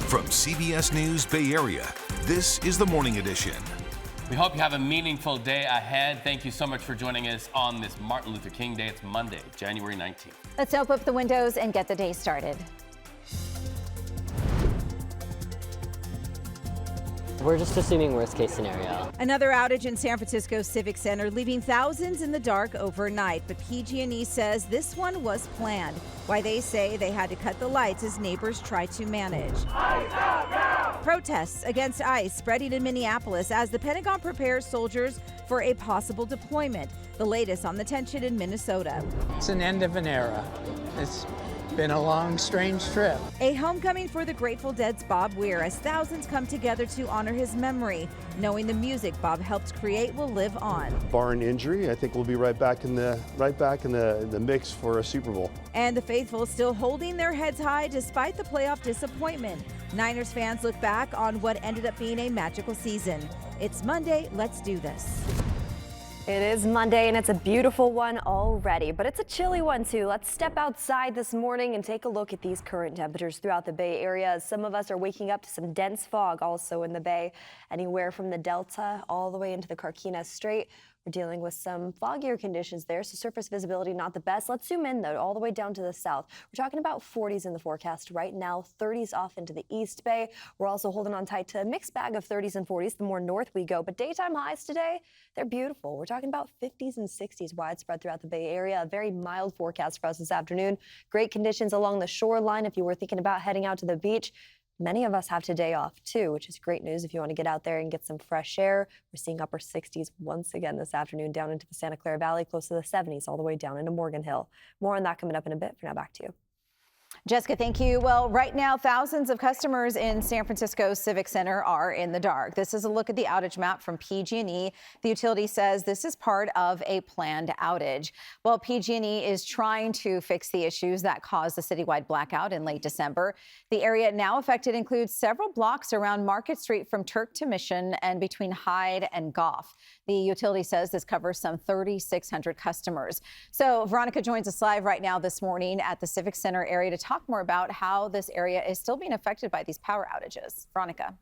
From CBS News Bay Area, this is the Morning Edition. We hope you have a meaningful day ahead. Thank you so much for joining us on this Martin Luther King Day. It's Monday, January 19th. Let's open up the windows and get the day started. We're just assuming worst case scenario. Another outage in San Francisco's Civic Center, leaving thousands in the dark overnight. But PG&E says this one was planned. Why they say they had to cut the lights as neighbors try to manage. Ice out now! Protests against ICE spreading in Minneapolis as the Pentagon prepares soldiers for a possible deployment. The latest on the tension in Minnesota. It's an end of an era. It's been a long, strange trip. A homecoming for the Grateful Dead's Bob Weir as thousands come together to honor his memory, knowing the music Bob helped create will live on. Barring injury, I think we'll be right back in the mix for a Super Bowl. And the faithful still holding their heads high despite the playoff disappointment. Niners fans look back on what ended up being a magical season. It's Monday, let's do this. It is Monday and it's a beautiful one already, but it's a chilly one too. Let's step outside this morning and take a look at these current temperatures throughout the Bay Area. Some of us are waking up to some dense fog also in the Bay, anywhere from the Delta all the way into the Carquinez Strait. We're dealing with some foggier conditions there, so surface visibility not the best. Let's zoom in, though, all the way down to the south. We're talking about 40s in the forecast right now, 30s off into the East Bay. We're also holding on tight to a mixed bag of 30s and 40s the more north we go. But daytime highs today, they're beautiful. We're talking about 50s and 60s widespread throughout the Bay Area. A very mild forecast for us this afternoon. Great conditions along the shoreline if you were thinking about heading out to the beach. Many of us have today off, too, which is great news if you want to get out there and get some fresh air. We're seeing upper 60s once again this afternoon down into the Santa Clara Valley, close to the 70s, all the way down into Morgan Hill. More on that coming up in a bit. For now, back to you. Jessica, thank you. Well, right now, thousands of customers in San Francisco's Civic Center are in the dark. This is a look at the outage map from PG&E. The utility says this is part of a planned outage. Well, PG&E is trying to fix the issues that caused the citywide blackout in late December. The area now affected includes several blocks around Market Street from Turk to Mission and between Hyde and Goff. The utility says this covers some 3,600 customers. So Veronica joins us live right now this morning at the Civic Center area to talk more about how this area is still being affected by these power outages. Veronica.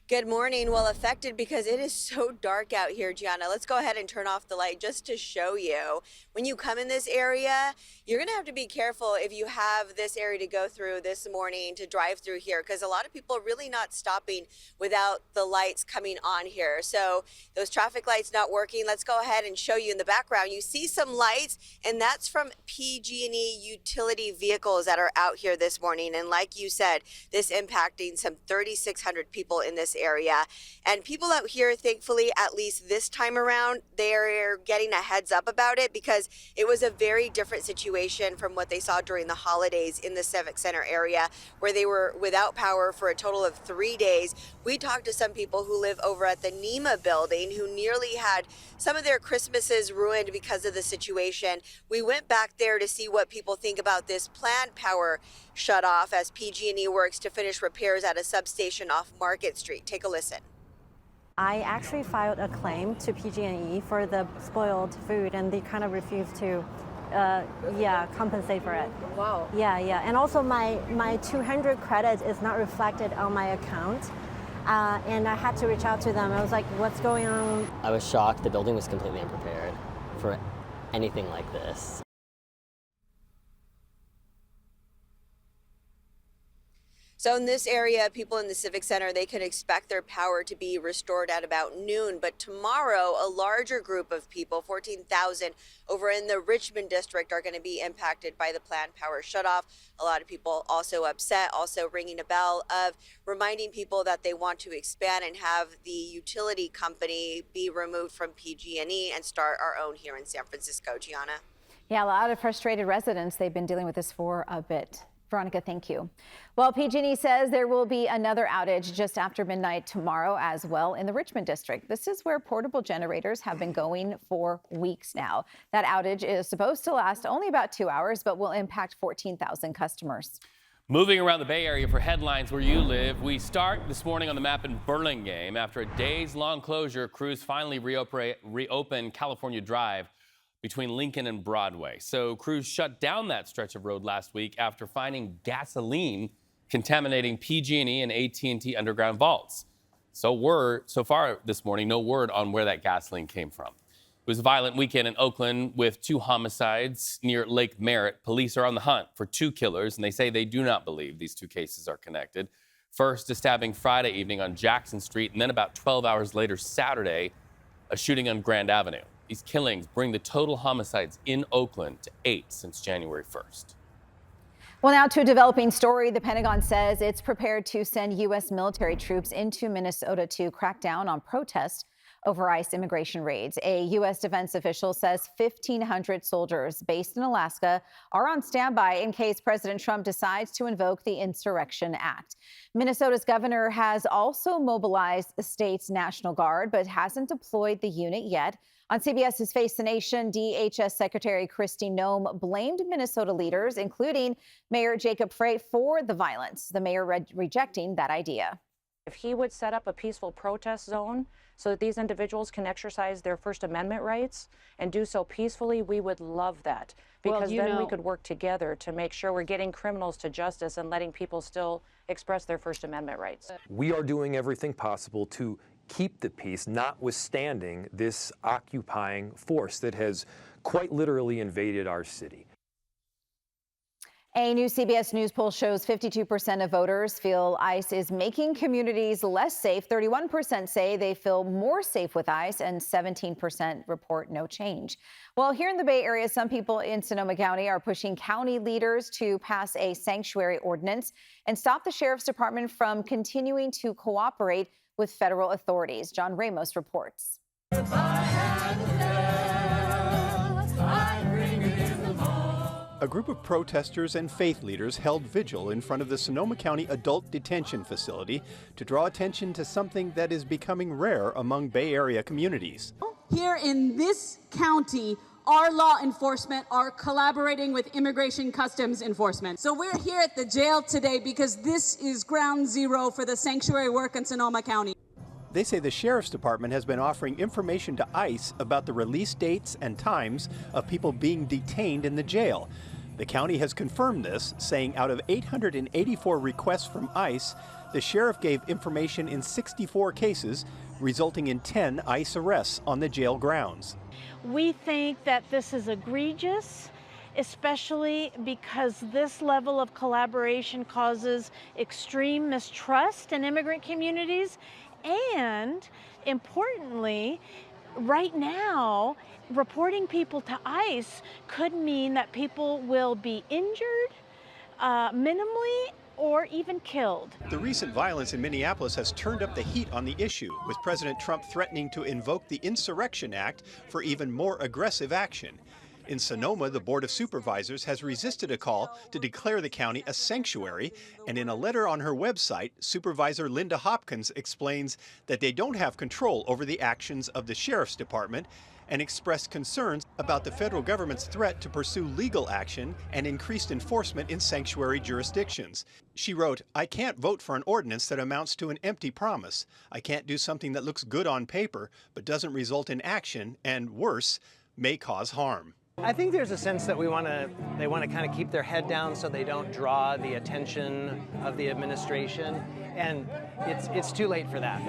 Good morning. Well, affected because it is so dark out here, Gianna. Let's go ahead and turn off the light just to show you. When you come in this area, you're going to have to be careful if you have this area to go through this morning to drive through here, because a lot of people are really not stopping without the lights coming on here. So those traffic lights not working. Let's go ahead and show you in the background. You see some lights, and that's from PG&E utility vehicles that are out here this morning. And like you said, this impacting some 3,600 people in this area. And people out here, thankfully, at least this time around, they're getting a heads up about it, because it was a very different situation from what they saw during the holidays in the Civic Center area, where they were without power for a total of 3 days. We talked to some people who live over at the NEMA building who nearly had some of their Christmases ruined because of the situation. We went back there to see what people think about this planned power shut off as PG&E works to finish repairs at a substation off Market Street. Take a listen. I actually filed a claim to PG&E for the spoiled food, and they kind of refused to compensate for it. Wow. Yeah. And also my 200 credits is not reflected on my account. And I had to reach out to them. I was like, what's going on? I was shocked. The building was completely unprepared for anything like this. So in this area, people in the Civic Center, they can expect their power to be restored at about noon. But tomorrow, a larger group of people, 14,000 over in the Richmond district, are going to be impacted by the planned power shutoff. A lot of people also upset, also ringing a bell of reminding people that they want to expand and have the utility company be removed from PG&E and start our own here in San Francisco. Gianna? Yeah, a lot of frustrated residents. They've been dealing with this for a bit. Veronica, thank you. Well, PG&E says there will be another outage just after midnight tomorrow as well in the Richmond district. This is where portable generators have been going for weeks now. That outage is supposed to last only about 2 hours, but will impact 14,000 customers. Moving around the Bay Area for headlines where you live, we start this morning on the map in Burlingame. After a days-long closure, crews finally reopened California Drive. between Lincoln and Broadway. So crews shut down that stretch of road last week after finding gasoline contaminating PG&E and AT&T underground vaults. So far this morning, no word on where that gasoline came from. It was a violent weekend in Oakland with 2 homicides near Lake Merritt. Police are on the hunt for 2 killers, and they say they do not believe these 2 cases are connected. First, a stabbing Friday evening on Jackson Street, and then about 12 hours later, Saturday, a shooting on Grand Avenue. These killings bring the total homicides in Oakland to 8 since January 1st. Well, now to a developing story. The Pentagon says it's prepared to send U.S. military troops into Minnesota to crack down on protests over ICE immigration raids. A U.S. defense official says 1,500 soldiers based in Alaska are on standby in case President Trump decides to invoke the Insurrection Act. Minnesota's governor has also mobilized the state's National Guard, but hasn't deployed the unit yet. On CBS's Face the Nation, DHS Secretary Kristi Noem blamed Minnesota leaders, including Mayor Jacob Frey, for the violence, the mayor rejecting that idea. If he would set up a peaceful protest zone so that these individuals can exercise their First Amendment rights and do so peacefully, we would love that. Because then we could work together to make sure we're getting criminals to justice and letting people still express their First Amendment rights. We are doing everything possible to keep the peace, notwithstanding this occupying force that has quite literally invaded our city. A new CBS News poll shows 52% of voters feel ICE is making communities less safe. 31% say they feel more safe with ICE, and 17% report no change. Well, here in the Bay Area, some people in Sonoma County are pushing county leaders to pass a sanctuary ordinance and stop the sheriff's department from continuing to cooperate with federal authorities. John Ramos reports. A group of protesters and faith leaders held vigil in front of the Sonoma County Adult Detention Facility to draw attention to something that is becoming rare among Bay Area communities. Here in this county, our law enforcement are collaborating with Immigration Customs Enforcement. So we're here at the jail today because this is ground zero for the sanctuary work in Sonoma County. They say the Sheriff's Department has been offering information to ICE about the release dates and times of people being detained in the jail. The county has confirmed this, saying out of 884 requests from ICE, the sheriff gave information in 64 cases, resulting in 10 ICE arrests on the jail grounds. We think that this is egregious, especially because this level of collaboration causes extreme mistrust in immigrant communities. And importantly, right now, reporting people to ICE could mean that people will be injured minimally or even killed. The recent violence in Minneapolis has turned up the heat on the issue, with President Trump threatening to invoke the Insurrection Act for even more aggressive action. In Sonoma, the Board of Supervisors has resisted a call to declare the county a sanctuary, and in a letter on her website, Supervisor Linda Hopkins explains that they don't have control over the actions of the Sheriff's Department and expressed concerns about the federal government's threat to pursue legal action and increased enforcement in sanctuary jurisdictions. She wrote, "I can't vote for an ordinance that amounts to an empty promise. I can't do something that looks good on paper but doesn't result in action and, worse, may cause harm." I think there's a sense that they want to kind of keep their head down so they don't draw the attention of the administration, and it's too late for that.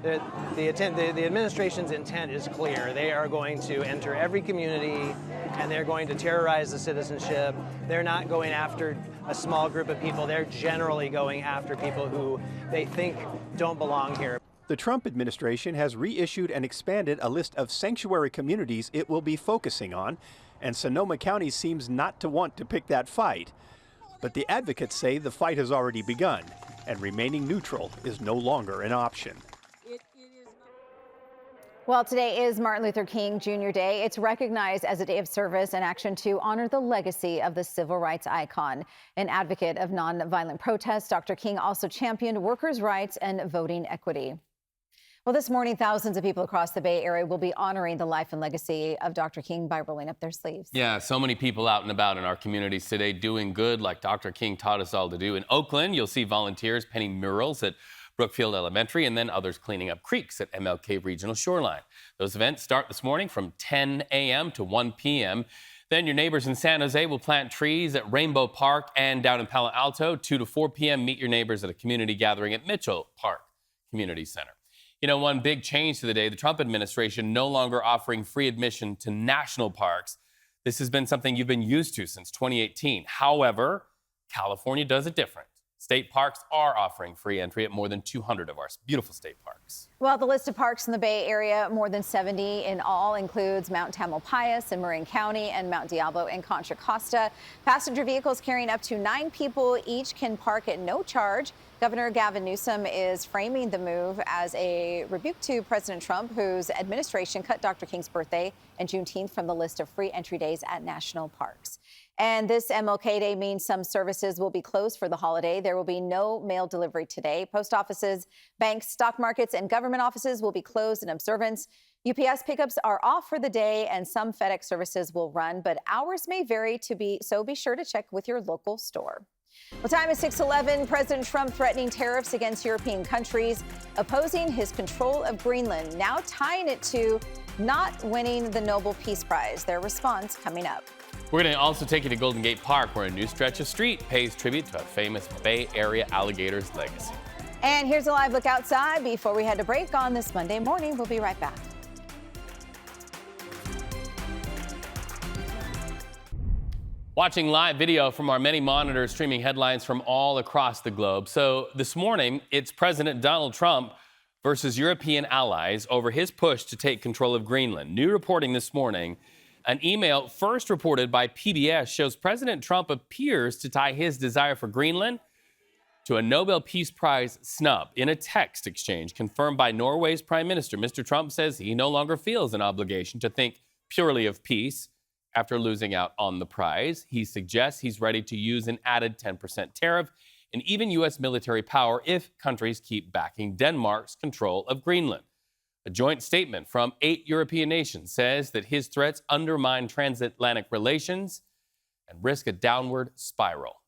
The administration's intent is clear. They are going to enter every community and they're going to terrorize the citizenship. They're not going after a small group of people. They're generally going after people who they think don't belong here. The Trump administration has reissued and expanded a list of sanctuary communities it will be focusing on, and Sonoma County seems not to want to pick that fight. But the advocates say the fight has already begun, and remaining neutral is no longer an option. Well, today is Martin Luther King Jr. Day. It's recognized as a day of service and action to honor the legacy of the civil rights icon. An advocate of nonviolent protests, Dr. King also championed workers' rights and voting equity. Well, this morning, thousands of people across the Bay Area will be honoring the life and legacy of Dr. King by rolling up their sleeves. Yeah, so many people out and about in our communities today doing good like Dr. King taught us all to do. In Oakland, you'll see volunteers painting murals at Brookfield Elementary, and then others cleaning up creeks at MLK Regional Shoreline. Those events start this morning from 10 a.m. to 1 p.m. Then your neighbors in San Jose will plant trees at Rainbow Park, and down in Palo Alto, 2 to 4 p.m., meet your neighbors at a community gathering at Mitchell Park Community Center. You know, one big change to the day, the Trump administration no longer offering free admission to national parks. This has been something you've been used to since 2018. However, California does it different. State parks are offering free entry at more than 200 of our beautiful state parks. Well, the list of parks in the Bay Area, more than 70 in all, includes Mount Tamalpais in Marin County and Mount Diablo in Contra Costa. Passenger vehicles carrying up to 9 people each can park at no charge. Governor Gavin Newsom is framing the move as a rebuke to President Trump, whose administration cut Dr. King's birthday and Juneteenth from the list of free entry days at national parks. And this MLK Day means some services will be closed for the holiday. There will be no mail delivery today. Post offices, banks, stock markets, and government offices will be closed in observance. UPS pickups are off for the day, and some FedEx services will run, but hours may vary, so be sure to check with your local store. Well, time is 6:11. President Trump threatening tariffs against European countries, opposing his control of Greenland, now tying it to not winning the Nobel Peace Prize. Their response coming up. We're going to also take you to Golden Gate Park, where a new stretch of street pays tribute to a famous Bay Area alligator's legacy. And here's a live look outside before we head to break on this Monday morning. We'll be right back. Watching live video from our many monitors streaming headlines from all across the globe. So this morning, it's President Donald Trump versus European allies over his push to take control of Greenland. New reporting this morning, an email first reported by PBS shows President Trump appears to tie his desire for Greenland to a Nobel Peace Prize snub. In a text exchange confirmed by Norway's Prime Minister, Mr. Trump says he no longer feels an obligation to think purely of peace after losing out on the prize. He suggests he's ready to use an added 10% tariff and even U.S. military power if countries keep backing Denmark's control of Greenland. A joint statement from 8 European nations says that his threats undermine transatlantic relations and risk a downward spiral.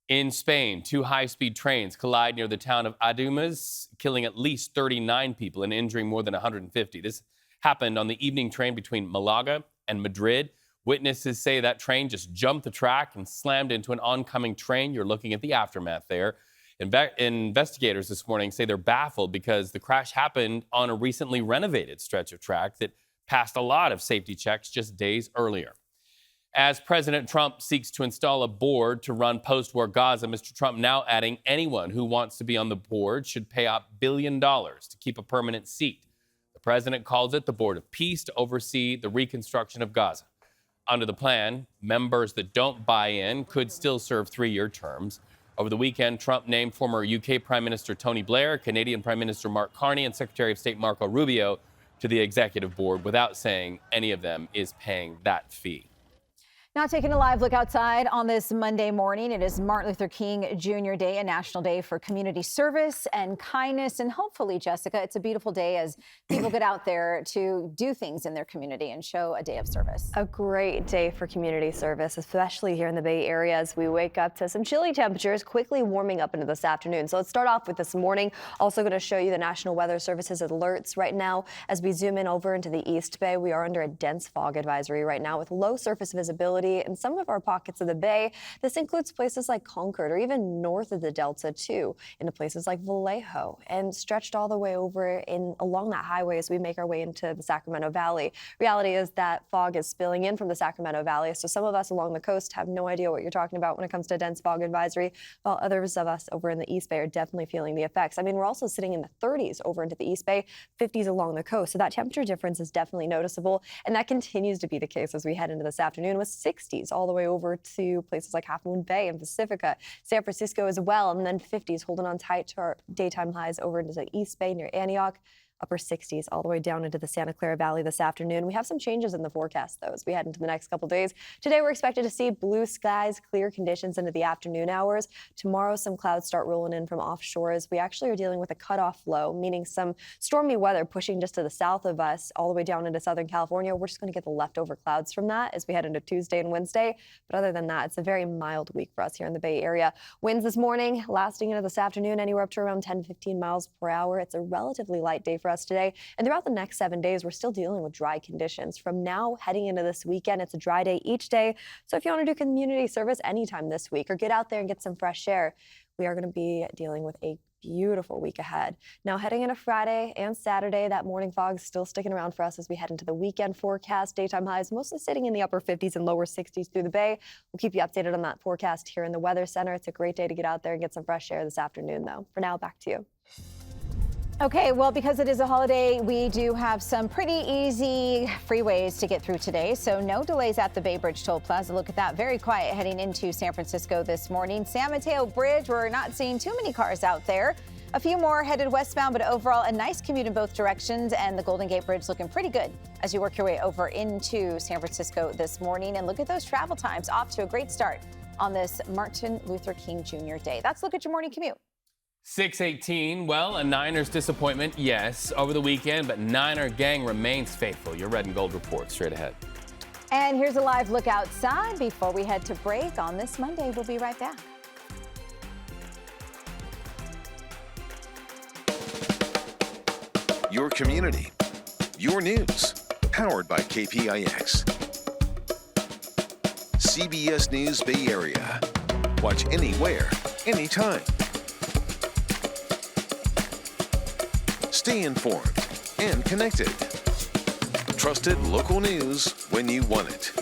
In Spain, 2 high-speed trains collide near the town of Outages, killing at least 39 people and injuring more than 150. This happened on the evening train between Malaga and Madrid. Witnesses say that train just jumped the track and slammed into an oncoming train. You're looking at the aftermath there. Investigators this morning say they're baffled because the crash happened on a recently renovated stretch of track that passed a lot of safety checks just days earlier. As President Trump seeks to install a board to run post-war Gaza, Mr. Trump now adding anyone who wants to be on the board should pay out $1 billion to keep a permanent seat. The president calls it the Board of Peace to oversee the reconstruction of Gaza. Under the plan, members that don't buy in could still serve 3-year terms. Over the weekend, Trump named former UK Prime Minister Tony Blair, Canadian Prime Minister Mark Carney, and Secretary of State Marco Rubio to the executive board without saying any of them is paying that fee. Now taking a live look outside on this Monday morning. It is Martin Luther King Jr. Day, a national day for community service and kindness. And hopefully, Jessica, it's a beautiful day as people get out there to do things in their community and show a day of service. A great day for community service, especially here in the Bay Area as we wake up to some chilly temperatures quickly warming up into this afternoon. So let's start off with this morning. Also going to show you the National Weather Service's alerts right now. As we zoom in over into the East Bay, we are under a dense fog advisory right now with low surface visibility in some of our pockets of the Bay. This includes places like Concord or even north of the Delta too, into places like Vallejo and stretched all the way over along that highway as we make our way into the Sacramento Valley. Reality is that fog is spilling in from the Sacramento Valley, so some of us along the coast have no idea what you're talking about when it comes to dense fog advisory, while others of us over in the East Bay are definitely feeling the effects. I mean, we're also sitting in the 30s over into the East Bay, 50s along the coast, so that temperature difference is definitely noticeable, and that continues to be the case as we head into this afternoon with 60s all the way over to places like Half Moon Bay and Pacifica, San Francisco as well, and then 50s holding on tight to our daytime highs over into the East Bay near Antioch. upper 60s all the way down into the Santa Clara Valley this afternoon. We have some changes in the forecast, though, as we head into the next couple days. Today, we're expected to see blue skies, clear conditions into the afternoon hours. Tomorrow, some clouds start rolling in from offshore as we actually are dealing with a cutoff low, meaning some stormy weather pushing just to the south of us all the way down into Southern California. We're just going to get the leftover clouds from that as we head into Tuesday and Wednesday. But other than that, it's a very mild week for us here in the Bay Area. Winds this morning lasting into this afternoon, anywhere up to around 10 to 15 miles per hour. It's a relatively light day for us today. And throughout the next 7 days, we're still dealing with dry conditions. From now heading into this weekend, it's a dry day each day. So if you want to do community service anytime this week or get out there and get some fresh air, we are going to be dealing with a beautiful week ahead. Now heading into Friday and Saturday, that morning fog is still sticking around for us as we head into the weekend forecast. Daytime highs mostly sitting in the upper 50s and lower 60s through the Bay. We'll keep you updated on that forecast here in the Weather Center. It's a great day to get out there and get some fresh air this afternoon, though. For now, back to you. Okay, well, because it is a holiday, we do have some pretty easy freeways to get through today. So no delays at the Bay Bridge Toll Plaza. Look at that. Very quiet heading into San Francisco this morning. San Mateo Bridge, we're not seeing too many cars out there. A few more headed westbound, but overall a nice commute in both directions. And the Golden Gate Bridge looking pretty good as you work your way over into San Francisco this morning. And look at those travel times, off to a great start on this Martin Luther King Jr. Day. That's a look at your morning commute. 6:18. Well, a Niners disappointment, yes, over the weekend, but Niner gang remains faithful. Your Red and Gold report straight ahead. And here's a live look outside before we head to break on this Monday. We'll be right back. Your community, your news, powered by KPIX. CBS News Bay Area. Watch anywhere, anytime. Stay informed and connected. Trusted local news when you want it.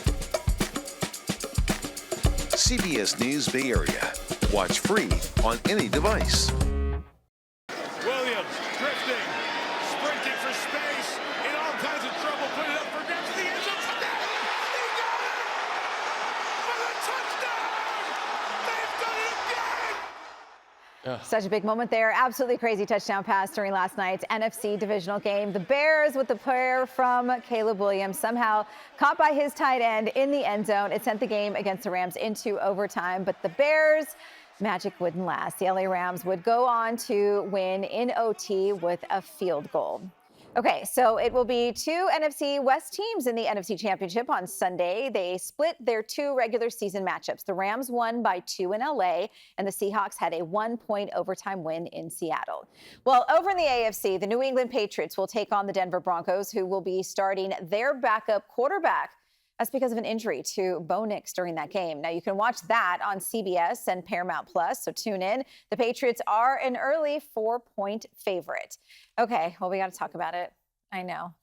CBS News Bay Area. Watch free on any device. Williams drifting, sprinting for space, in all kinds of trouble, put it up for grabs the end zone. He got it! For the touchdown! They've done it again! Such a big moment there. Absolutely crazy touchdown pass during last night's NFC divisional game. The Bears, with the prayer from Caleb Williams, somehow caught by his tight end in the end zone. It sent the game against the Rams into overtime, but the Bears, magic wouldn't last. The LA Rams would go on to win in OT with a field goal. Okay, so it will be two NFC West teams in the NFC Championship on Sunday. They split their two regular season matchups. The Rams won by 2 in LA, and the Seahawks had a 1-point overtime win in Seattle. Well, over in the AFC, the New England Patriots will take on the Denver Broncos, who will be starting their backup quarterback. That's because of an injury to Bo Nix during that game. Now, you can watch that on CBS and Paramount Plus, so tune in. The Patriots are an early 4-point favorite. Okay, well, we got to talk about it. I know.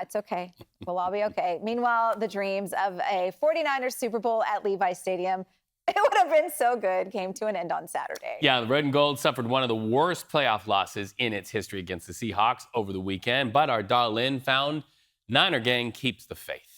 It's okay. We'll all be okay. Meanwhile, the dreams of a 49ers Super Bowl at Levi's Stadium, it would have been so good, came to an end on Saturday. Yeah, the Red and Gold suffered one of the worst playoff losses in its history against the Seahawks over the weekend, but our Darlene found Niner gang keeps the faith.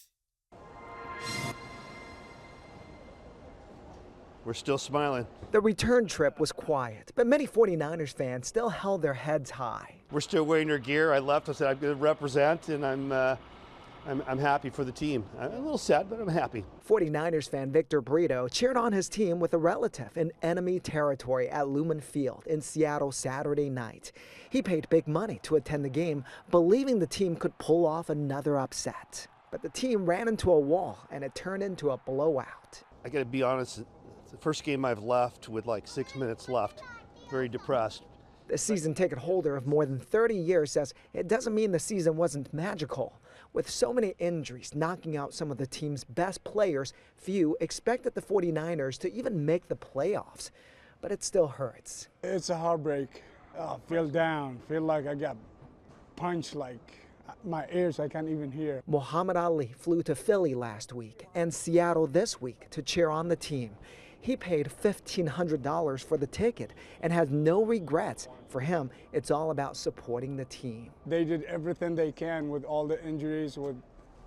We're still smiling. The return trip was quiet, but many 49ers fans still held their heads high. We're still wearing their gear. I left. I said I'm going to represent, and I'm happy for the team. I'm a little sad, but I'm happy. 49ers fan Victor Brito cheered on his team with a relative in enemy territory at Lumen Field in Seattle Saturday night. He paid big money to attend the game, believing the team could pull off another upset. But the team ran into a wall, and it turned into a blowout. I got to be honest. It's the first game I've left with like 6 minutes left. Very depressed. The season ticket holder of more than 30 years says it doesn't mean the season wasn't magical. With so many injuries knocking out some of the team's best players, few expected the 49ers to even make the playoffs. But it still hurts. It's a heartbreak. I feel down. Feel like I got punched, like my ears I can't even hear. Muhammad Ali flew to Philly last week and Seattle this week to cheer on the team. He paid $1,500 for the ticket and has no regrets. For him, it's all about supporting the team. They did everything they can with all the injuries, with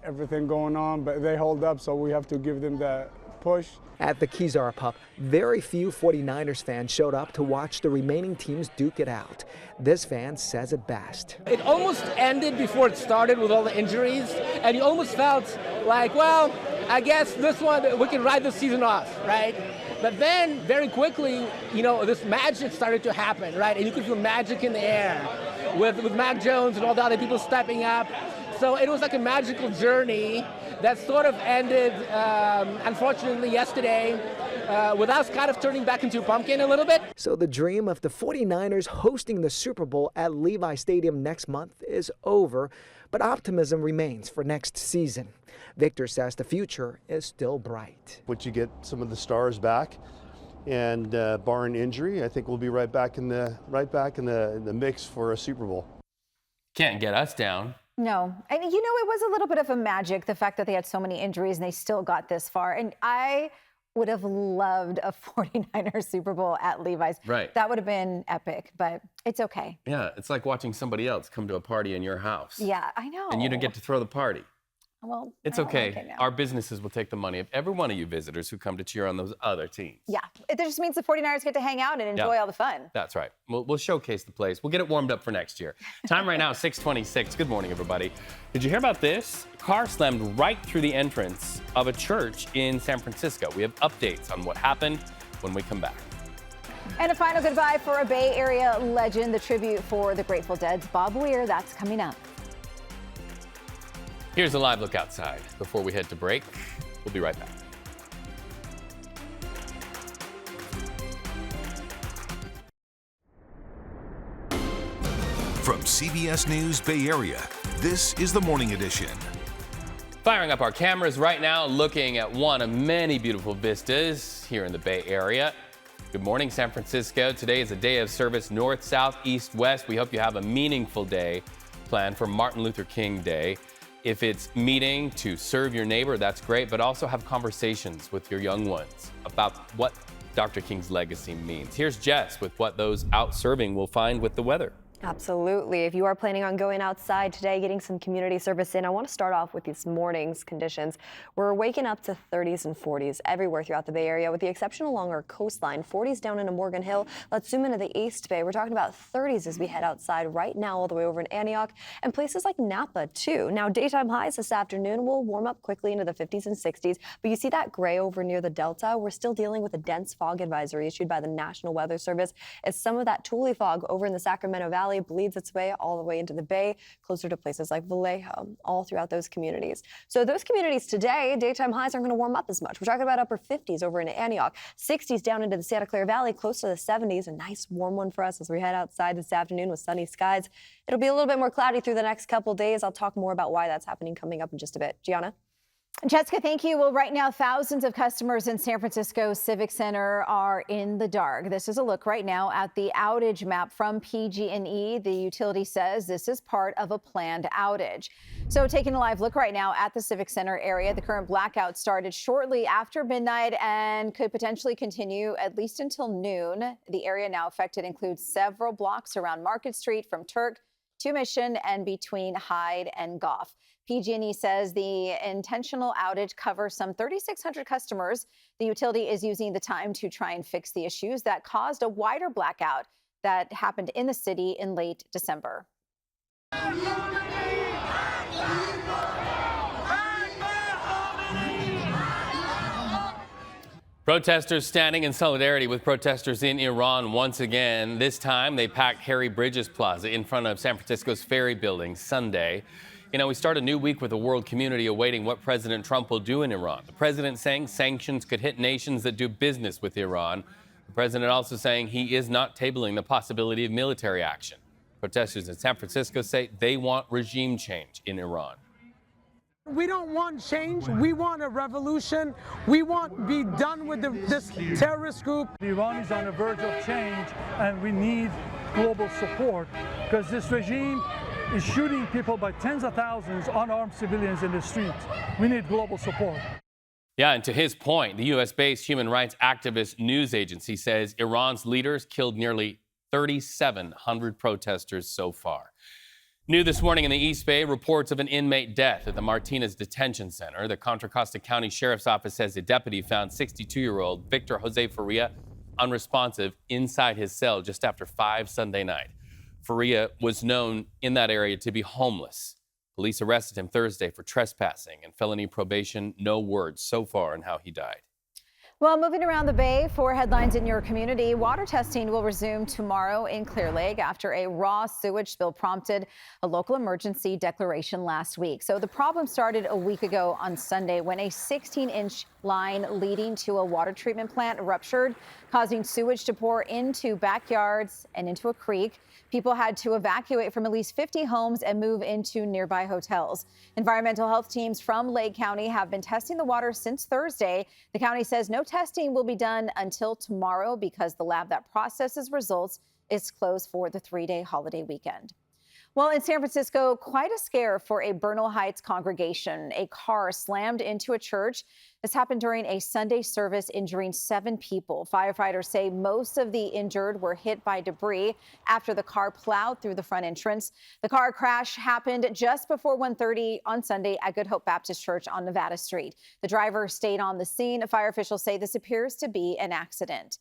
everything going on, but they hold up, so we have to give them the push. At the Kezar Pup, very few 49ers fans showed up to watch the remaining teams duke it out. This fan says it best. It almost ended before it started with all the injuries, and you almost felt like, well, I guess this one, we can ride the season off, right? But then, very quickly, you know, this magic started to happen, right? And you could feel magic in the air with Mac Jones and all the other people stepping up. So it was like a magical journey that sort of ended, unfortunately, yesterday with us kind of turning back into a pumpkin a little bit. So the dream of the 49ers hosting the Super Bowl at Levi Stadium next month is over, but optimism remains for next season. Victor says the future is still bright. Once you get some of the stars back, and barring injury, I think we'll be right back in the mix for a Super Bowl. Can't get us down. No. And, you know, it was a little bit of a magic, the fact that they had so many injuries and they still got this far. And I would have loved a 49ers Super Bowl at Levi's. Right. That would have been epic, but it's okay. Yeah, it's like watching somebody else come to a party in your house. Yeah, I know. And you don't get to throw the party. Well, It's I don't okay. like it now. Our businesses will take the money of every one of you visitors who come to cheer on those other teams. Yeah, it just means the 49ers get to hang out and enjoy all the fun. That's right. We'll showcase the place. We'll get it warmed up for next year. Time right now, 6:26. Good morning, everybody. Did you hear about this? A car slammed right through the entrance of a church in San Francisco. We have updates on what happened when we come back. And a final goodbye for a Bay Area legend, the tribute for the Grateful Dead's Bob Weir. That's coming up. Here's a live look outside before we head to break. We'll be right back. From CBS News Bay Area, this is the Morning Edition. Firing up our cameras right now, looking at one of many beautiful vistas here in the Bay Area. Good morning, San Francisco. Today is a day of service north, south, east, west. We hope you have a meaningful day planned for Martin Luther King Day. If it's meeting to serve your neighbor, that's great, but also have conversations with your young ones about what Dr. King's legacy means. Here's Jess with what those out serving will find with the weather. Absolutely. If you are planning on going outside today, getting some community service in, I want to start off with this morning's conditions. We're waking up to 30s and 40s everywhere throughout the Bay Area, with the exception along our coastline. 40s down into Morgan Hill. Let's zoom into the East Bay. We're talking about 30s as we head outside right now, all the way over in Antioch and places like Napa, too. Now, daytime highs this afternoon will warm up quickly into the 50s and 60s, but you see that gray over near the Delta. We're still dealing with a dense fog advisory issued by the National Weather Service as some of that Tule fog over in the Sacramento Valley bleeds its way all the way into the Bay, closer to places like Vallejo, all throughout those communities. So those communities today, daytime highs aren't going to warm up as much. We're talking about upper 50s over in Antioch, 60s down into the Santa Clara Valley, close to the 70s. A nice warm one for us as we head outside this afternoon with sunny skies. It'll be a little bit more cloudy through the next couple days. I'll talk more about why that's happening coming up in just a bit. Gianna? Jessica, thank you. Well, right now, thousands of customers in San Francisco Civic Center are in the dark. This is a look right now at the outage map from PG&E. The utility says this is part of a planned outage. So taking a live look right now at the Civic Center area, the current blackout started shortly after midnight and could potentially continue at least until noon. The area now affected includes several blocks around Market Street from Turk to Mission and between Hyde and Goff. PG&E says the intentional outage covers some 3,600 customers. The utility is using the time to try and fix the issues that caused a wider blackout that happened in the city in late December. Protesters standing in solidarity with protesters in Iran once again. This time, they packed Harry Bridges Plaza in front of San Francisco's Ferry Building Sunday. You know, we start a new week with the world community awaiting what President Trump will do in Iran. The president saying sanctions could hit nations that do business with Iran. The president also saying he is not tabling the possibility of military action. Protesters in San Francisco say they want regime change in Iran. We don't want change. We want a revolution. We want to be done with this terrorist group. Iran is on the verge of change, and we need global support because this regime is shooting people by tens of thousands, unarmed civilians in the streets. We need global support. Yeah, and to his point, the U.S.-based human rights activist news agency says Iran's leaders killed nearly 3,700 protesters so far. New this morning in the East Bay, reports of an inmate death at the Martinez Detention Center. The Contra Costa County Sheriff's Office says a deputy found 62-year-old Victor Jose Faria unresponsive inside his cell just after 5 Sunday night. Faria was known in that area to be homeless. Police arrested him Thursday for trespassing and felony probation. No word so far on how he died. Well, moving around the Bay, for headlines in your community, water testing will resume tomorrow in Clear Lake after a raw sewage spill prompted a local emergency declaration last week. So the problem started a week ago on Sunday when a 16-inch line leading to a water treatment plant ruptured, causing sewage to pour into backyards and into a creek. People had to evacuate from at least 50 homes and move into nearby hotels. Environmental health teams from Lake County have been testing the water since Thursday. The county says no testing will be done until tomorrow because the lab that processes results is closed for the 3-day holiday weekend. Well, in San Francisco, quite a scare for a Bernal Heights congregation. A car slammed into a church. This happened during a Sunday service, injuring 7 people. Firefighters say most of the injured were hit by debris after the car plowed through the front entrance. The car crash happened just before 1:30 on Sunday at Good Hope Baptist Church on Nevada Street. The driver stayed on the scene. Fire officials say this appears to be an accident.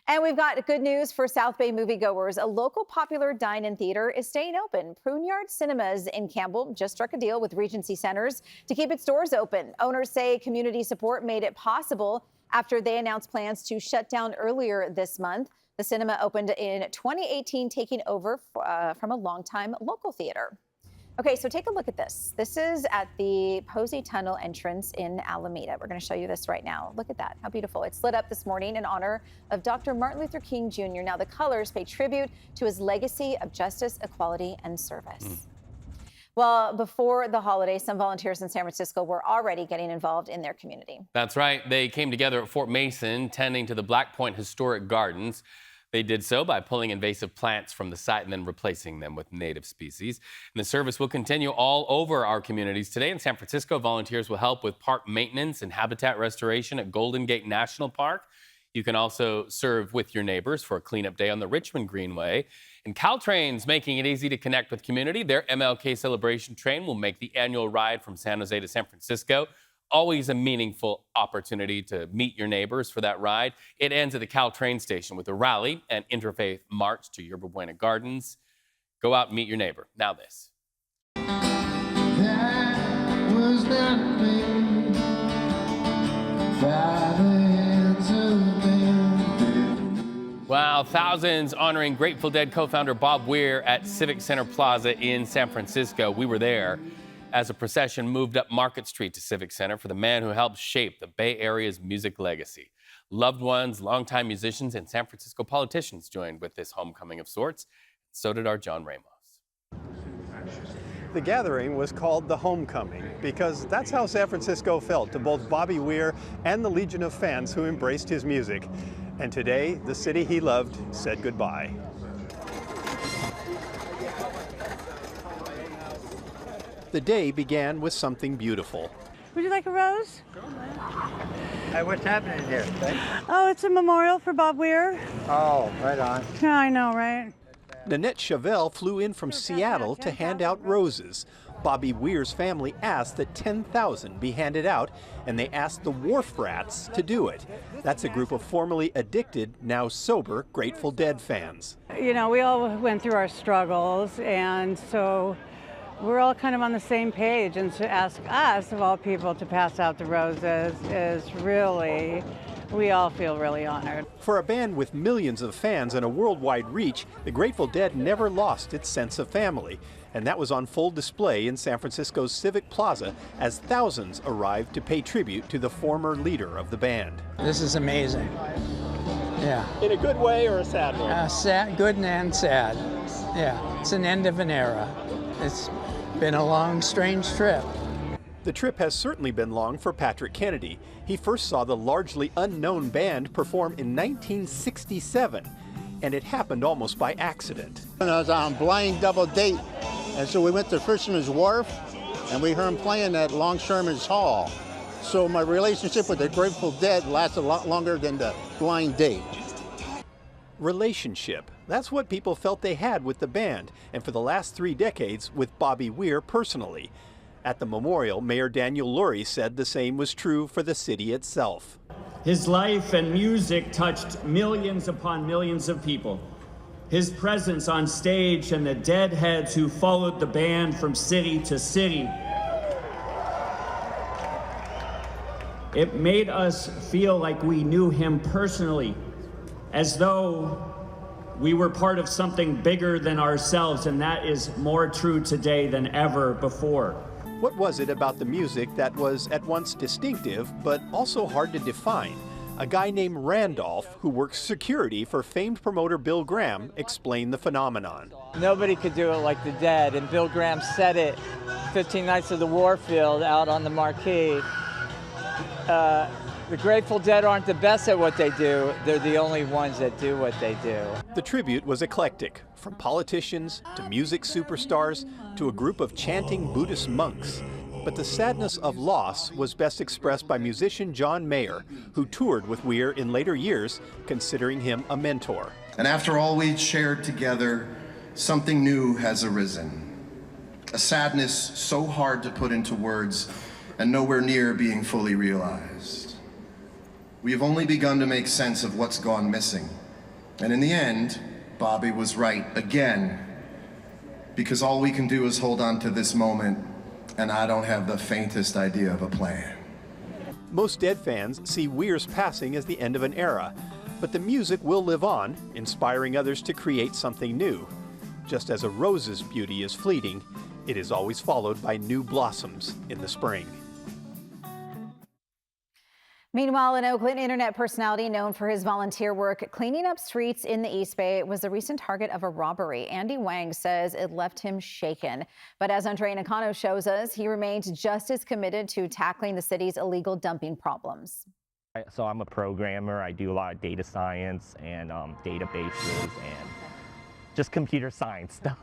And we've got good news for South Bay moviegoers. A local popular dine-in theater is staying open. Pruneyard Cinemas in Campbell just struck a deal with Regency Centers to keep its doors open. Owners say community support made it possible after they announced plans to shut down earlier this month. The cinema opened in 2018, taking over from a longtime local theater. Okay, so take a look at this. This is at the Posey Tunnel entrance in Alameda. We're going to show you this right now. Look at that. How beautiful. It's lit up this morning in honor of Dr. Martin Luther King Jr. Now, the colors pay tribute to his legacy of justice, equality, and service. Well, before the holidays, some volunteers in San Francisco were already getting involved in their community. That's right. They came together at Fort Mason, tending to the Black Point Historic Gardens. They did so by pulling invasive plants from the site and then replacing them with native species. And the service will continue all over our communities. Today in San Francisco, volunteers will help with park maintenance and habitat restoration at Golden Gate National Park. You can also serve with your neighbors for a cleanup day on the Richmond Greenway. And Caltrain's making it easy to connect with community. Their MLK celebration train will make the annual ride from San Jose to San Francisco always a meaningful opportunity to meet your neighbors for that ride. It ends at the Caltrain station with a rally and interfaith march to Yerba Buena Gardens. Go out and meet your neighbor. Now this. That was nothing by the hands of men. Wow, thousands honoring Grateful Dead co-founder Bob Weir at Civic Center Plaza in San Francisco. We were there as a procession moved up Market Street to Civic Center for the man who helped shape the Bay Area's music legacy. Loved ones, longtime musicians, and San Francisco politicians joined with this homecoming of sorts. So did our John Ramos. The gathering was called the Homecoming because that's how San Francisco felt to both Bobby Weir and the legion of fans who embraced his music. And today, the city he loved said goodbye. The day began with something beautiful. Would you like a rose? Hey, what's happening here? Oh, it's a memorial for Bob Weir. Oh, right on. Yeah, I know, right? Nanette Chevelle flew in from Seattle to hand out roses. Bobby Weir's family asked that 10,000 be handed out, and they asked the Wharf Rats to do it. That's a group of formerly addicted, now sober Grateful Dead fans. You know, we all went through our struggles, and so we're all kind of on the same page, and to ask us, of all people, to pass out the roses is really, we all feel really honored. For a band with millions of fans and a worldwide reach, the Grateful Dead never lost its sense of family. And that was on full display in San Francisco's Civic Plaza as thousands arrived to pay tribute to the former leader of the band. This is amazing. Yeah. In a good way or a sad way? Sad, good and sad. Yeah, it's an end of an era. It's been a long, strange trip. The trip has certainly been long for Patrick Kennedy. He first saw the largely unknown band perform in 1967, and it happened almost by accident. I was on blind double date, and so we went to Fisherman's Wharf, and we heard him playing at Longshoremen's Hall. So my relationship with the Grateful Dead lasted a lot longer than the blind date. Relationship. That's what people felt they had with the band, and for the last 3 decades with Bobby Weir personally. At the memorial, Mayor Daniel Lurie said the same was true for the city itself. His life and music touched millions upon millions of people. His presence on stage and the deadheads who followed the band from city to city. It made us feel like we knew him personally, as though we were part of something bigger than ourselves, and that is more true today than ever before. What was it about the music that was at once distinctive, but also hard to define? A guy named Randolph, who works security for famed promoter Bill Graham, explained the phenomenon. Nobody could do it like the Dead, and Bill Graham said it 15 Nights of the Warfield out on the marquee. The Grateful Dead aren't the best at what they do. They're the only ones that do what they do. The tribute was eclectic, from politicians to music superstars to a group of chanting Buddhist monks. But the sadness of loss was best expressed by musician John Mayer, who toured with Weir in later years, considering him a mentor. And after all we'd shared together, something new has arisen. A sadness so hard to put into words and nowhere near being fully realized. We have only begun to make sense of what's gone missing. And in the end, Bobby was right again, because all we can do is hold on to this moment, and I don't have the faintest idea of a plan. Most Dead fans see Weir's passing as the end of an era, but the music will live on, inspiring others to create something new. Just as a rose's beauty is fleeting, it is always followed by new blossoms in the spring. Meanwhile, an Oakland internet personality known for his volunteer work cleaning up streets in the East Bay was the recent target of a robbery. Andy Wang says it left him shaken. But as Andre Nakano shows us, he remains just as committed to tackling the city's illegal dumping problems. So I'm a programmer. I do a lot of data science and databases and just computer science stuff.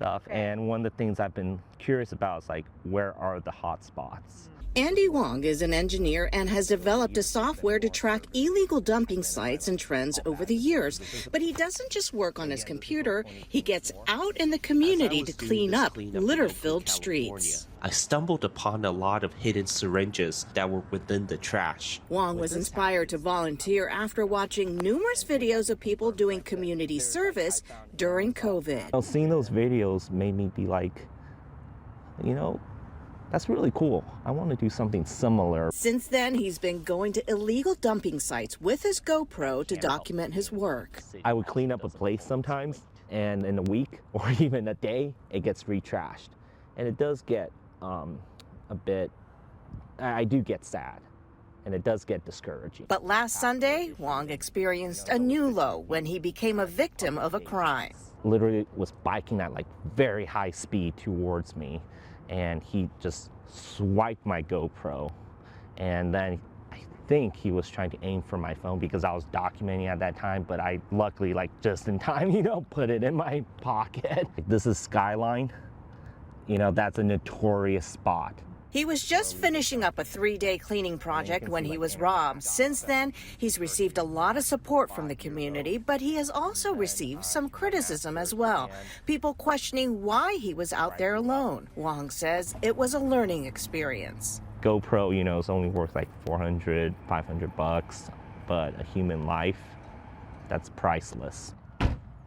Okay. And one of the things I've been curious about is like, where are the hot spots? Andy Wong is an engineer and has developed a software to track illegal dumping sites and trends over the years. But he doesn't just work on his computer, he gets out in the community to clean up litter-filled streets. I stumbled upon a lot of hidden syringes that were within the trash. Wong was inspired to volunteer after watching numerous videos of people doing community service during COVID. Seeing those videos made me be like, you know, that's really cool. I want to do something similar. Since then, he's been going to illegal dumping sites with his GoPro to document his work. I would clean up a place sometimes, and in a week or even a day, it gets retrashed. And it does get a bit, I do get sad, and it does get discouraging. But last Sunday, Wong experienced a new low when he became a victim of a crime. Literally was biking at like very high speed towards me, and he just swiped my GoPro, and then I think he was trying to aim for my phone because I was documenting at that time, but I luckily, like just in time, you know, put it in my pocket. This is Skyline, you know, that's a notorious spot. He was just finishing up a 3-day cleaning project when he was robbed. Since then, he's received a lot of support from the community, but he has also received some criticism as well. People questioning why he was out there alone. Wong says it was a learning experience. GoPro, you know, it's only worth like $400, $500, but a human life, that's priceless.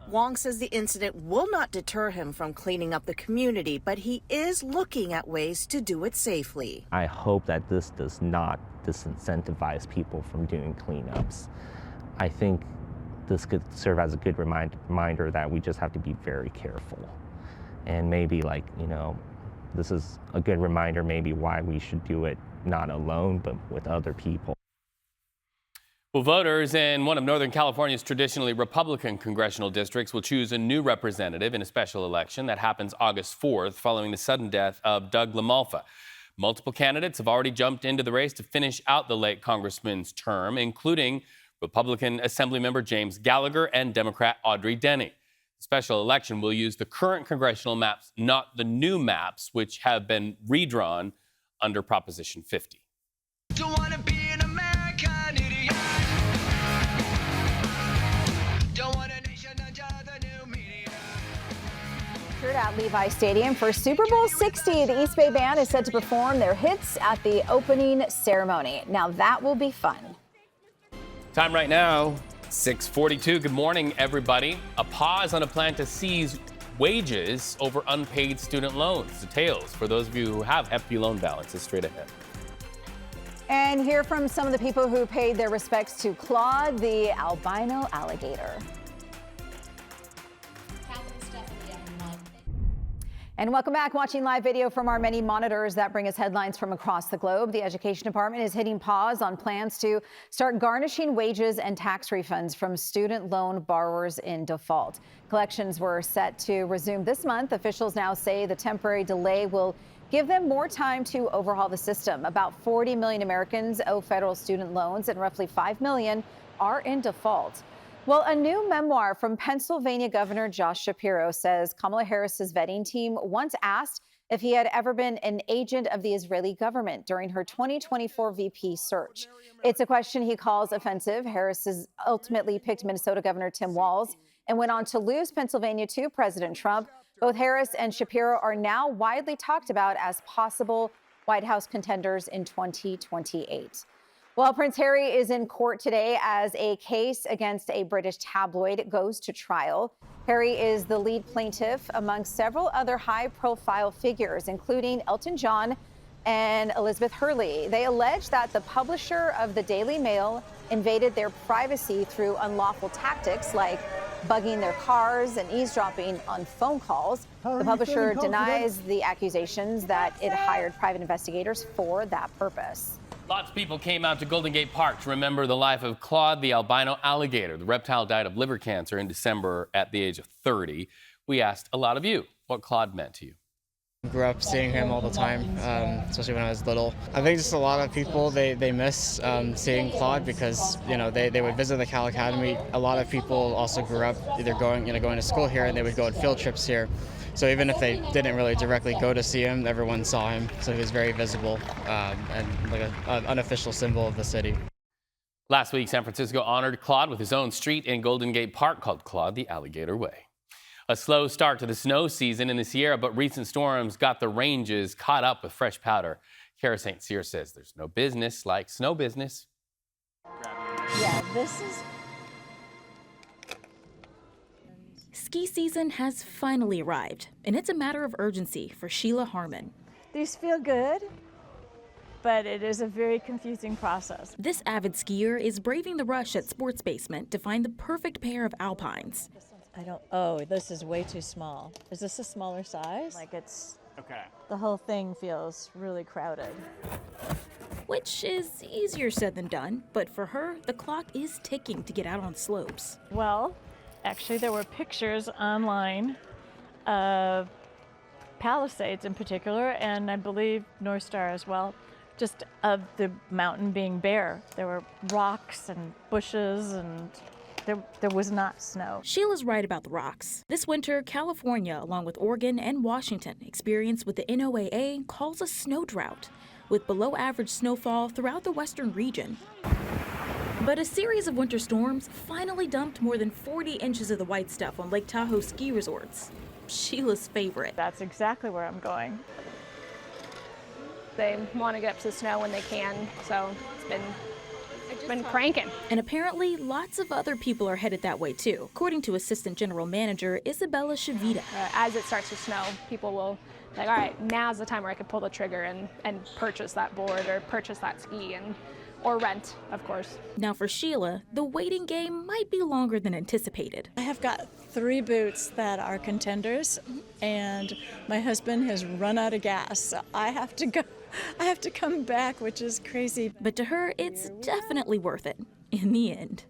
Wong says the incident will not deter him from cleaning up the community, but he is looking at ways to do it safely. I hope that this does not disincentivize people from doing cleanups. I think this could serve as a good reminder that we just have to be very careful. And maybe, like, you know, this is a good reminder maybe why we should do it not alone, but with other people. Well, voters in one of Northern California's traditionally Republican congressional districts will choose a new representative in a special election that happens August 4th following the sudden death of Doug LaMalfa. Multiple candidates have already jumped into the race to finish out the late congressman's term, including Republican Assemblymember James Gallagher and Democrat Audrey Denny. The special election will use the current congressional maps, not the new maps, which have been redrawn under Proposition 50. Don't wanna be an American idiot. Don't want a nation under gathered at Levi Stadium for Super Bowl 60. The East Bay Band is set to perform their hits at the opening ceremony. Now that will be fun. Time right now, 6:42. Good morning, everybody. A pause on a plan to seize wages over unpaid student loans. Details for those of you who have hefty loan balances straight ahead. And hear from some of the people who paid their respects to Claude, the albino alligator. And welcome back. Watching live video from our many monitors that bring us headlines from across the globe. The Education Department is hitting pause on plans to start garnishing wages and tax refunds from student loan borrowers in default. Collections were set to resume this month. Officials now say the temporary delay will give them more time to overhaul the system. About 40 million Americans owe federal student loans and roughly 5 million are in default. Well, a new memoir from Pennsylvania Governor Josh Shapiro says Kamala Harris's vetting team once asked if he had ever been an agent of the Israeli government during her 2024 VP search. It's a question he calls offensive. Harris has ultimately picked Minnesota Governor Tim Walz and went on to lose Pennsylvania to President Trump. Both Harris and Shapiro are now widely talked about as possible White House contenders in 2028. Well, Prince Harry is in court today as a case against a British tabloid goes to trial. Harry is the lead plaintiff among several other high-profile figures, including Elton John and Elizabeth Hurley. They allege that the publisher of the Daily Mail invaded their privacy through unlawful tactics like bugging their cars and eavesdropping on phone calls. The publisher denies the accusations that it hired private investigators for that purpose. Lots of people came out to Golden Gate Park to remember the life of Claude, the albino alligator. The reptile died of liver cancer in December at the age of 30. We asked a lot of you what Claude meant to you. I grew up seeing him all the time, especially when I was little. I think just a lot of people, they miss seeing Claude because, you know, they would visit the Cal Academy. A lot of people also grew up either going to school here, and they would go on field trips here. So even if they didn't really directly go to see him, everyone saw him. So he was very visible and like an unofficial symbol of the city. Last week, San Francisco honored Claude with his own street in Golden Gate Park called Claude the Alligator Way. A slow start to the snow season in the Sierra, but recent storms got the ranges caught up with fresh powder. Kara St. Cyr says there's no business like snow business. Yeah, this is... Ski season has finally arrived, and it's a matter of urgency for Sheila Harmon. These feel good, but it is a very confusing process. This avid skier is braving the rush at Sports Basement to find the perfect pair of alpines. Oh, this is way too small. Is this a smaller size? Like it's, okay. The whole thing feels really crowded. Which is easier said than done, but for her, the clock is ticking to get out on slopes. Well, actually, there were pictures online of Palisades in particular, and I believe North Star as well, just of the mountain being bare. There were rocks and bushes, and there was not snow. Sheila's right about the rocks. This winter, California, along with Oregon and Washington, experienced what the NOAA calls a snow drought, with below average snowfall throughout the western region. But a series of winter storms finally dumped more than 40 inches of the white stuff on Lake Tahoe ski resorts. Sheila's favorite. That's exactly where I'm going. They want to get up to the snow when they can, so it's been cranking. And apparently, lots of other people are headed that way too, according to Assistant General Manager Isabella Shavita. As it starts to snow, people will like, all right, now's the time where I can pull the trigger and purchase that board or purchase that ski or rent, of course. Now for Sheila, the waiting game might be longer than anticipated. I have got 3 boots that are contenders, and my husband has run out of gas, so I have to come back, which is crazy. But to her, it's definitely worth it in the end.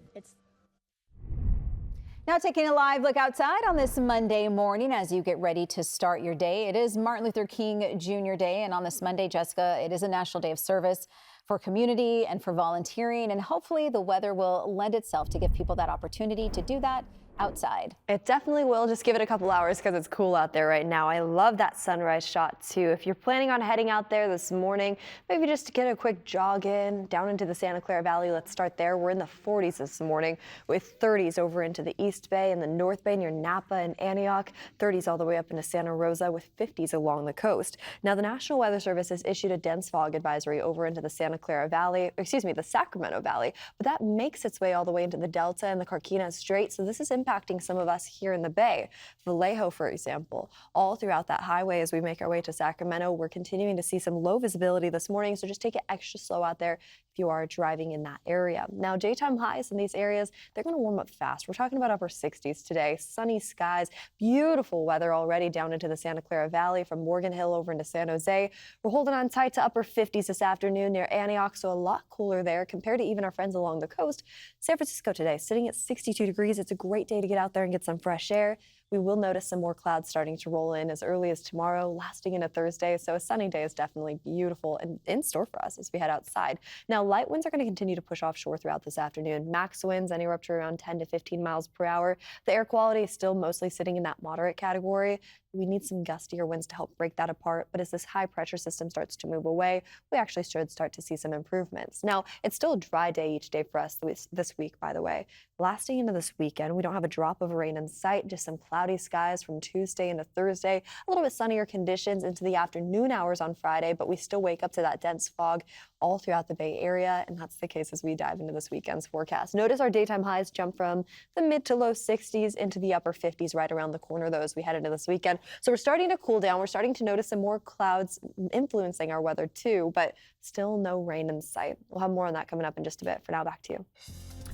Now taking a live look outside on this Monday morning as you get ready to start your day. It is Martin Luther King Jr. Day, and on this Monday, Jessica, it is a National Day of Service. for community and for volunteering. And hopefully the weather will lend itself to give people that opportunity to do that outside. It definitely will. Just give it a couple hours because it's cool out there right now. I love that sunrise shot too. If you're planning on heading out there this morning, maybe just to get a quick jog in down into the Santa Clara Valley. Let's start there. We're in the 40s this morning with 30s over into the East Bay and the North Bay near Napa and Antioch, 30s all the way up into Santa Rosa with 50s along the coast. Now the National Weather Service has issued a dense fog advisory over into the the Sacramento Valley, but that makes its way all the way into the Delta and the Carquinez Strait. So this is impacting some of us here in the Bay. Vallejo, for example, all throughout that highway as we make our way to Sacramento, we're continuing to see some low visibility this morning, so just take it extra slow out there if you are driving in that area. Now, daytime highs in these areas, they're going to warm up fast. We're talking about upper 60s today, sunny skies, beautiful weather already down into the Santa Clara Valley from Morgan Hill over into San Jose. We're holding on tight to upper 50s this afternoon near Antioch, so a lot cooler there compared to even our friends along the coast. San Francisco today sitting at 62 degrees. It's a great day to get out there and get some fresh air. We will notice some more clouds starting to roll in as early as tomorrow, lasting into Thursday. So a sunny day is definitely beautiful and in store for us as we head outside. Now, light winds are going to continue to push offshore throughout this afternoon. Max winds anywhere up to around 10 to 15 miles per hour. The air quality is still mostly sitting in that moderate category. We need some gustier winds to help break that apart. But as this high pressure system starts to move away, we actually should start to see some improvements. Now, it's still a dry day each day for us this week, by the way. Lasting into this weekend, we don't have a drop of rain in sight, just some cloudy skies from Tuesday into Thursday, a little bit sunnier conditions into the afternoon hours on Friday, but we still wake up to that dense fog all throughout the Bay Area, and that's the case as we dive into this weekend's forecast. Notice our daytime highs jump from the mid to low 60s into the upper 50s right around the corner, though, as we head into this weekend. So we're starting to cool down. We're starting to notice some more clouds influencing our weather, too, but still no rain in sight. We'll have more on that coming up in just a bit. For now, back to you.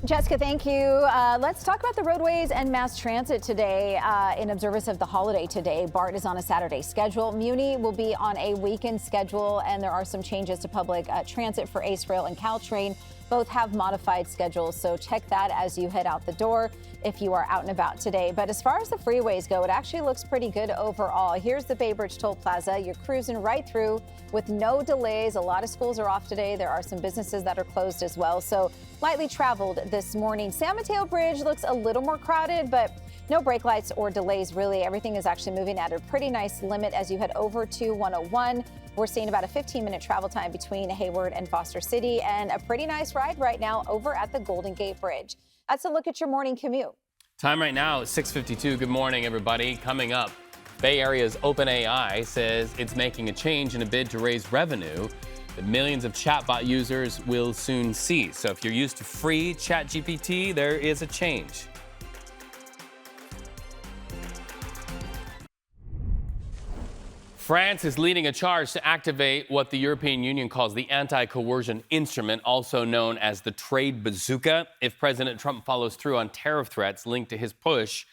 Jessica, thank you. Let's talk about the roadways and mass transit today. In observance of the holiday today, BART is on a Saturday schedule. Muni will be on a weekend schedule, and there are some changes to public transit for Ace Rail and Caltrain. Both have modified schedules, so check that as you head out the door if you are out and about today. But as far as the freeways go, it actually looks pretty good overall. Here's the Bay Bridge Toll Plaza. You're cruising right through with no delays. A lot of schools are off today. There are some businesses that are closed as well. So lightly traveled this morning. San Mateo Bridge looks a little more crowded, but no brake lights or delays, really. Everything is actually moving at a pretty nice limit as you head over to 101. We're seeing about a 15-minute travel time between Hayward and Foster City, and a pretty nice ride right now over at the Golden Gate Bridge. That's a look at your morning commute. Time right now is 6:52. Good morning, everybody. Coming up, Bay Area's OpenAI says it's making a change in a bid to raise revenue that millions of chatbot users will soon see. So if you're used to free ChatGPT, there is a change. France is leading a charge to activate what the European Union calls the anti-coercion instrument, also known as the trade bazooka, if President Trump follows through on tariff threats linked to his push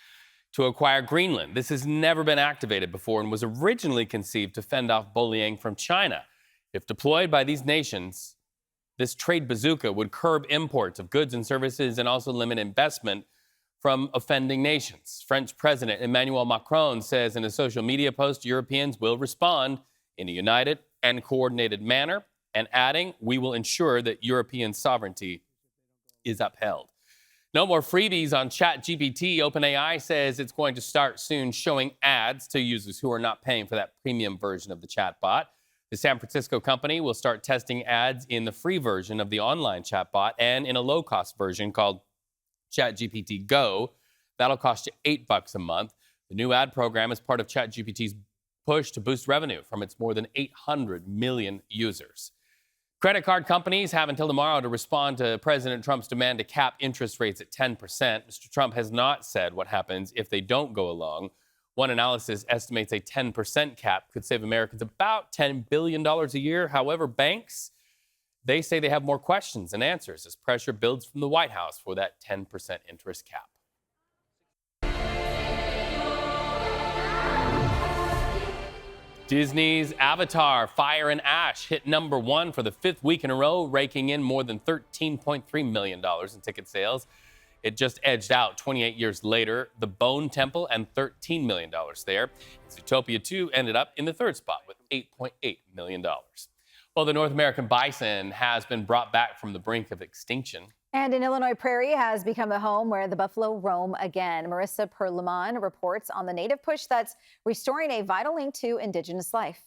to acquire Greenland. This has never been activated before and was originally conceived to fend off bullying from China. If deployed by these nations, this trade bazooka would curb imports of goods and services and also limit investment from offending nations. French President Emmanuel Macron says in a social media post, Europeans will respond in a united and coordinated manner, and adding, we will ensure that European sovereignty is upheld. No more freebies on ChatGPT. OpenAI says it's going to start soon showing ads to users who are not paying for that premium version of the chatbot. The San Francisco company will start testing ads in the free version of the online chatbot and in a low-cost version called ChatGPT Go. That'll cost you $8 a month. The new ad program is part of ChatGPT's push to boost revenue from its more than 800 million users. Credit card companies have until tomorrow to respond to President Trump's demand to cap interest rates at 10%. Mr. Trump has not said what happens if they don't go along. One analysis estimates a 10% cap could save Americans about $10 billion a year. However, banks, they say they have more questions than answers as pressure builds from the White House for that 10% interest cap. Disney's Avatar, Fire and Ash hit #1 for the 5th week in a row, raking in more than $13.3 million in ticket sales. It just edged out 28 years later The Bone Temple and $13 million there. Zootopia 2 ended up in the 3rd spot with $8.8 million. Well, the North American bison has been brought back from the brink of extinction. And in Illinois, prairie has become the home where the buffalo roam again. Marissa Perlman reports on the native push that's restoring a vital link to indigenous life.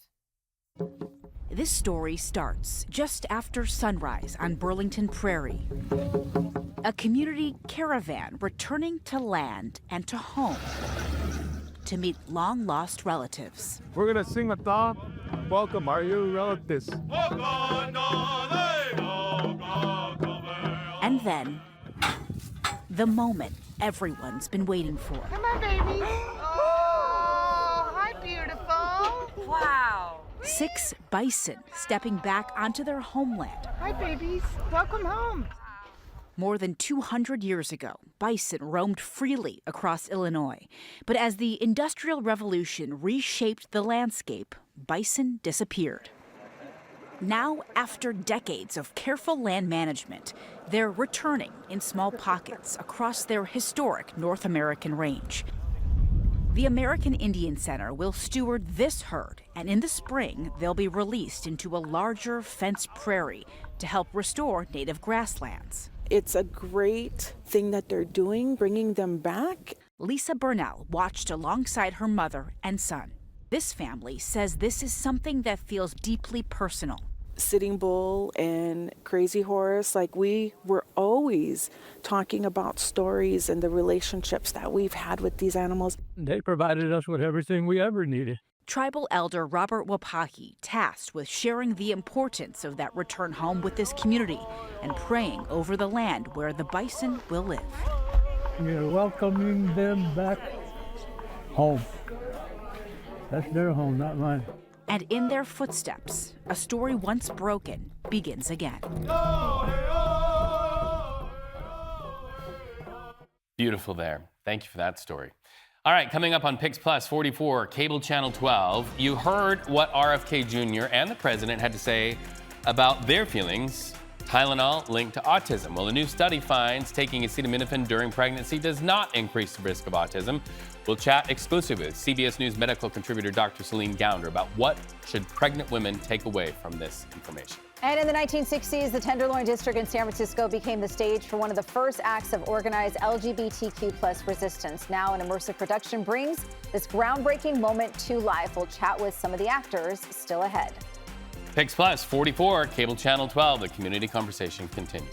This story starts just after sunrise on Burlington Prairie. A community caravan returning to land and to home to meet long-lost relatives. We're gonna sing a song. Welcome, are you relatives? And then, the moment everyone's been waiting for. Come on, baby. Oh, hi, beautiful. Wow. 6 bison stepping back onto their homeland. Hi, babies. Welcome home. More than 200 years ago, bison roamed freely across Illinois. But as the Industrial Revolution reshaped the landscape, bison disappeared. Now, after decades of careful land management, they're returning in small pockets across their historic North American range. The American Indian Center will steward this herd, and in the spring, they'll be released into a larger fenced prairie to help restore native grasslands. It's a great thing that they're doing, bringing them back. Lisa Burnell watched alongside her mother and son. This family says this is something that feels deeply personal. Sitting Bull and Crazy Horse, like we were always talking about stories and the relationships that we've had with these animals. They provided us with everything we ever needed. Tribal elder Robert Wapaki tasked with sharing the importance of that return home with this community and praying over the land where the bison will live. You're welcoming them back home. That's their home, not mine. And in their footsteps, a story once broken begins again. Beautiful there. Thank you for that story. All right, coming up on Pix Plus 44, Cable Channel 12, you heard what RFK Jr. and the president had to say about their feelings. Tylenol linked to autism. Well, a new study finds taking acetaminophen during pregnancy does not increase the risk of autism. We'll chat exclusively with CBS News medical contributor Dr. Celine Gounder about what should pregnant women take away from this information. And in the 1960s, the Tenderloin District in San Francisco became the stage for one of the first acts of organized LGBTQ+ resistance. Now, an immersive production brings this groundbreaking moment to life. We'll chat with some of the actors still ahead. Pix Plus 44, Cable Channel 12, the community conversation continues.